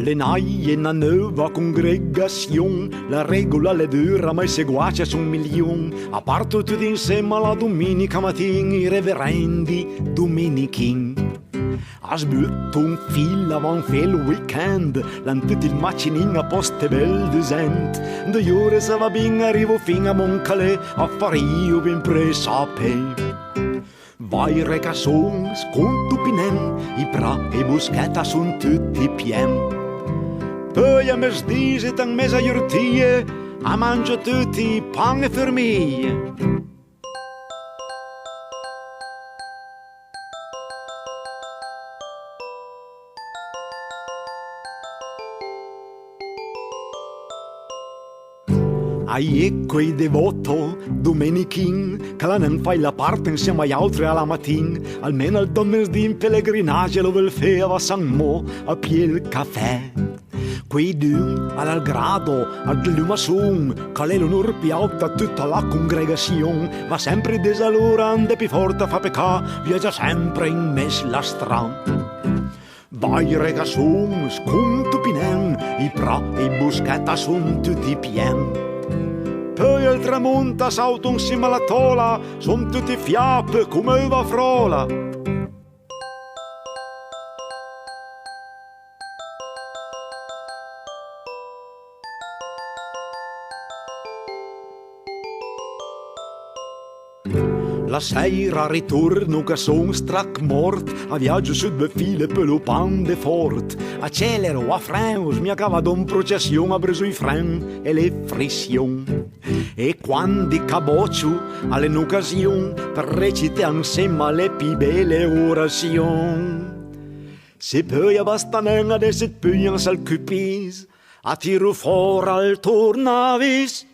Allenai in una nuova congregazione, la regola le dura ma i seguaci sono milioni. A parte tutti insieme alla domenica mattina, i reverendi domenichin. A sbutto un fil avant il weekend, l'antit il macinin a poste bel descent. 2 ore se va ben arrivo fin a Moncalè, a far io ben presa a pe. Vai regason, sconto pinen, i pra e buschetta son tutti pien. Poi a mesdise tan mesa iurtie, a mangia tutti pan e fermie. Ai ecco i devoto, domenichin, che la non fai la parte insieme agli altri alla mattina, almeno al domesdì in pellegrinaggio lo vel feva San Mo a pie il caffè. Quei due all'algrado, al glumasum, che è l'onor più alta tutta la congregazione, va sempre desalurante, più forte fa pecca, viaggia sempre in mes la strada. Vai regasum, sconto pinen, i pra e i buschetta son tutti pien. Poi al tramonta sauto insieme alla tola, son tutti fiappe come va frola. La sera ritorno che son strac mort, a viaggio su 2 file per lo pande fort. Accelero a frenos, mi accava un processione, ha preso i fren e le frissioni. E quando caboccio all'occasione per recitare insieme alle più belle orazioni. Se poi abbastanza adesso poi al cupis, a tiro fuori al tornavis.